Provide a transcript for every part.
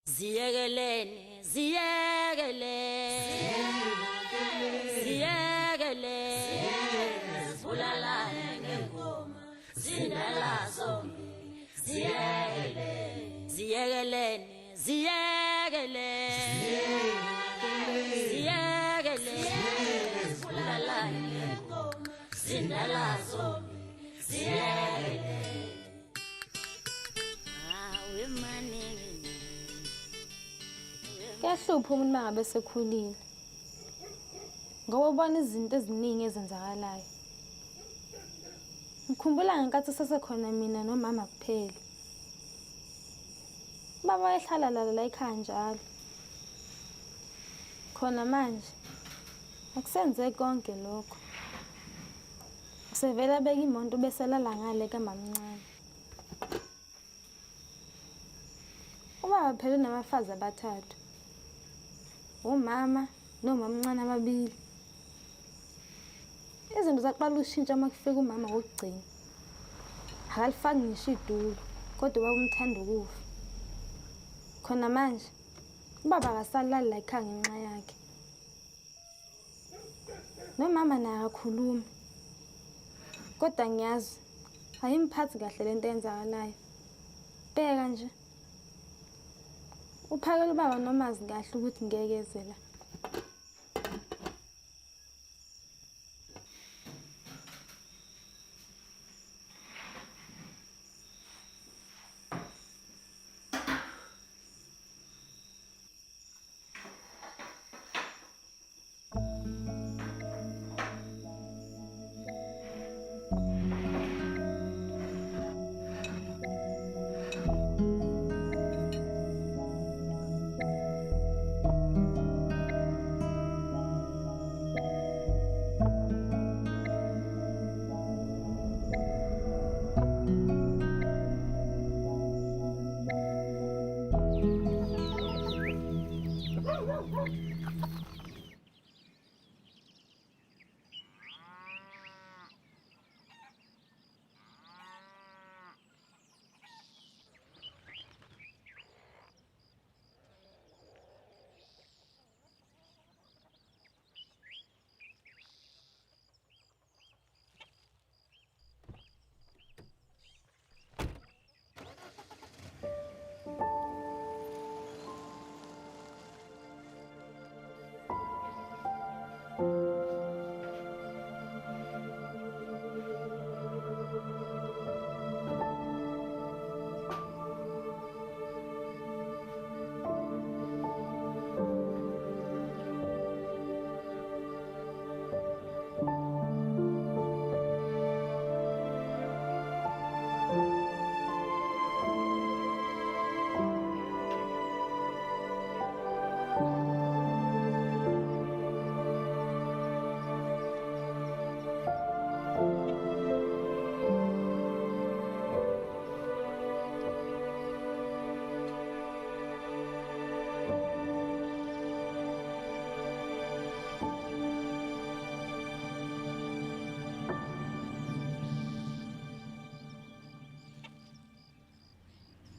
Ziyekelene, ziyekelene, ziyekelene, zibulalane ngengoma, zindala zonke, ziyekelene, ziyekelene, ziyekelene, ziyekelene, zibulalane ngengoma, zindala zonke, ziyekelene. Awe manene. Kuyahlupha umuntu mangabe sekhulile. Ngoba ubona izinto eziningi ezenzakalayo. Ngikhumbula ngenkathi sasekhona mina nomama kuphela. Baba wayehlala la ekhaya njalo. Khona manje akusenze konke lokho. Usevela beka imoto bese lala ngale kamamncane. Ubaba phela namafazi abathathu. Umama nomamncane ababili. Izinto zaqala ushintsha uma kufika umama wokugcina. Akalifaki ngisho idulo kodwa ubaba umthanda ukufa. Khona manje ubaba akasalali la ekhaya ngenxa yakhe. Nomama naye akakhuluma. Kodwa ngiyazi ayimphathi kahle lento eyenzakalayo. Bheka nje. Uphakela ubaba nomazi kahle ukuthi ngeke la.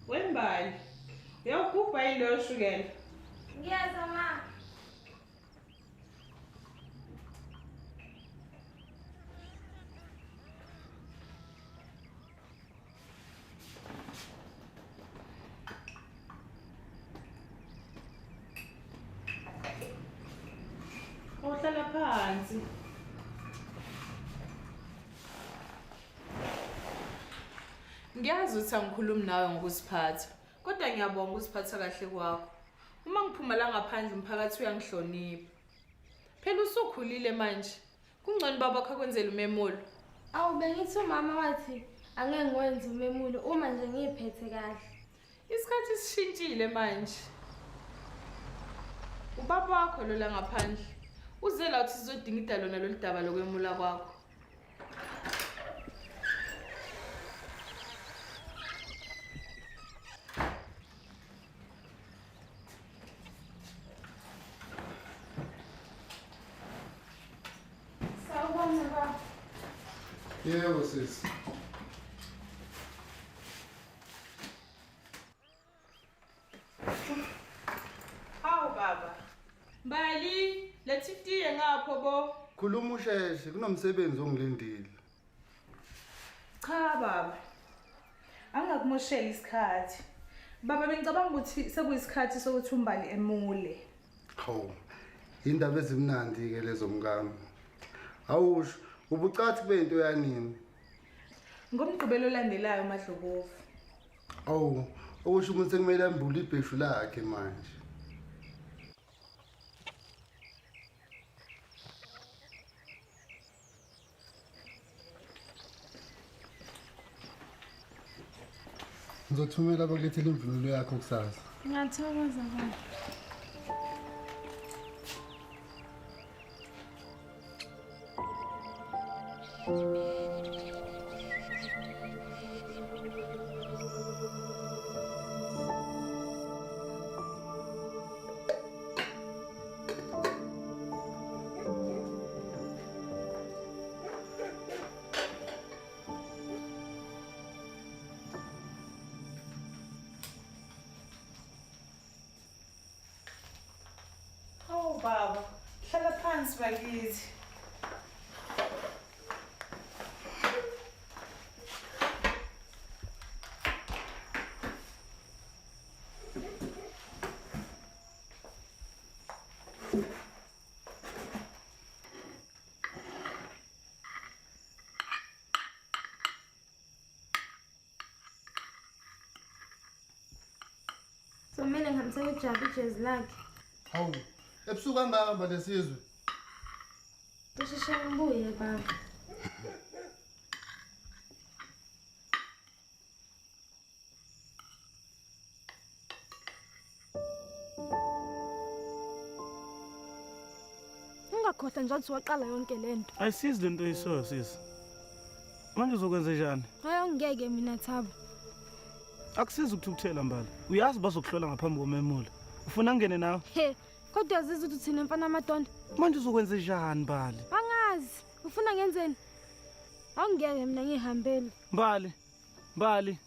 Wembali, uyawugubha yini leyo shukela? Ngiyeza mama. Uhlala phansi. Ngiyazi ukuthi angikhulumi nawe ngokusiphatha, kodwa ngiyabonga ukusiphatha kahle kwakho. Uma ngiphuma la ngaphandle umphakathi uyangihlonipha. Phela usukhulile manje. Kungcono babakho akwenzele umemulo. Awu bengithi umama wathi angeke ngwenze umemulo uma nje ngiphethe kahle. Isikhathi sishintshile manje. Ubaba wakho lo la ngaphandle. Uze la uthi sizodinga idalo nalo lidaba lokwemula kwakho. Sawubona baba. Yebo sisi. Gogo. Khuluma usheshe, kunomsebenzi ongilindile. Cha baba. Angakumoshela isikhathi. Baba bengicabanga ukuthi sekuyisikhathi sokuthi umbali emule. Hawu. Indaba ezimnandi ke lezo mkami. Awusho, ubucathi bento yanini. Ngomgqibelo olandelayo uMadlokovu. Awu, okusho ukuthi sekumele ambule ibheshu lakhe manje. Ngizothumela abakulethela imvunulo yakho kusasa. Ngiyathokoza baba. Oh baba, hlala phansi bakithi. So kumele ngihambisele uJabu ijezi lakhe. Hawu, ebusuku kangaka Mbaliyesizwe. Usheshe ngibuye baba. Ungakhohlwa nje ukuthi waqala yonke lento. Ayisizi lento yiso sisi. Manje uzokwenza njani? Hayi ngeke mina Thabo. Akusizi ukuthukuthela mbali. Uyazi bazokuhlola ngaphambi komemula. Ufuna ngene nawe? He, kodwa yaziza ukuthi thina mfana amadonda. Manje uzokwenza njani mbali? Angazi, ufuna ngenzeni? Awungeke mina ngihambele. Mbali.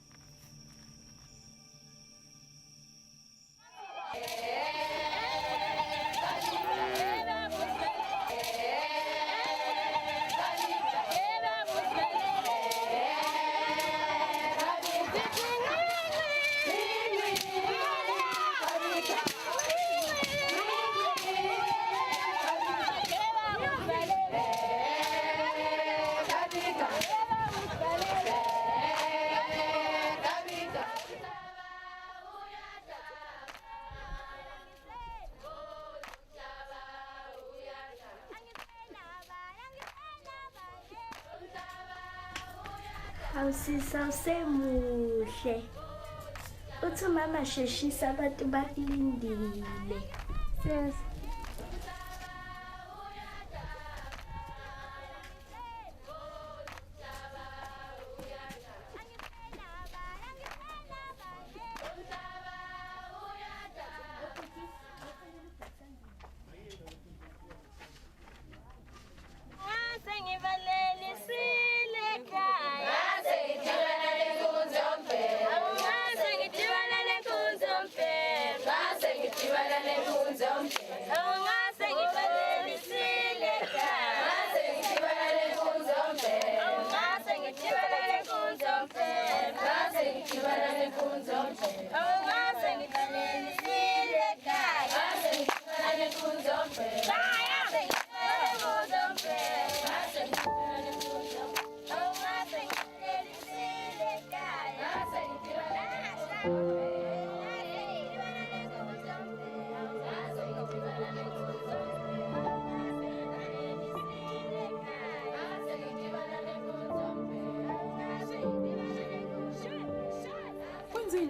Awusisa usemuhle. Uthi mama sheshisa abantu bakulindile. Yes.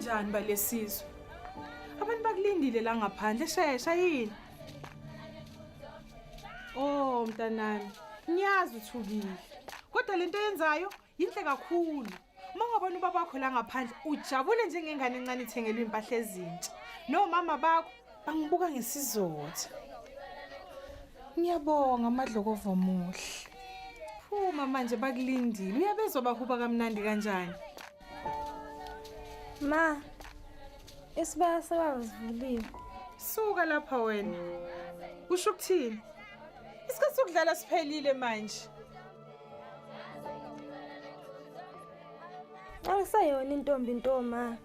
Njani Mbaliyesizwe? Abantu bakulindile la ngaphandle shesha yini? Oh mntanami, ngiyazi uthukile. Kodwa lento yenzayo yinhle kakhulu. Uma ngabona ubaba wakho la ngaphandle ujabule njengengane encane ithengelwe impahla ezintsha. No mama bakho bangibuka ngesizotha. Ngiyabonga amadlokovo omuhle. Phuma manje bakulindile. Uyabezwa bahuba kamnandi kanjani? Ma, isibaya sewazivuliwe. Suka lapha wena. Usho ukuthini? Isikhathi sokudlala siphelile manje. Angisayona intombi ntoma.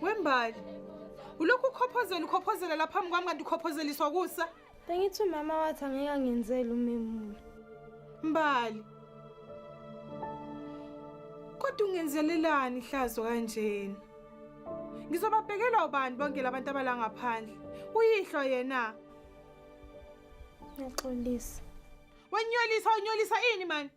Wembali. Ulokhu ukhophozela lapha phambi kwami kanti ukhophozeliswa kusa. Bengithi umama wathi angeke angenzele umemulo. Mbali. Kodwa ungenzelelani ihlazo kanjena? Ngizobabhekela ubani bonke labantu abala ngaphandle. Uyihlo yena. Ngiyaxolisa. Wanyolisa ini man?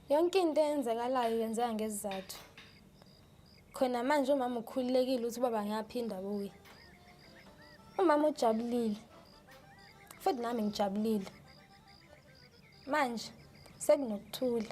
Yonke into eyenzekalayo yenzeka ngesizathu. Khona manje umama ukhululekile ukuthi baba ngiyaphinda buye. Umama ujabulile. Futhi nami ngijabulile. Manje sekunokuthula.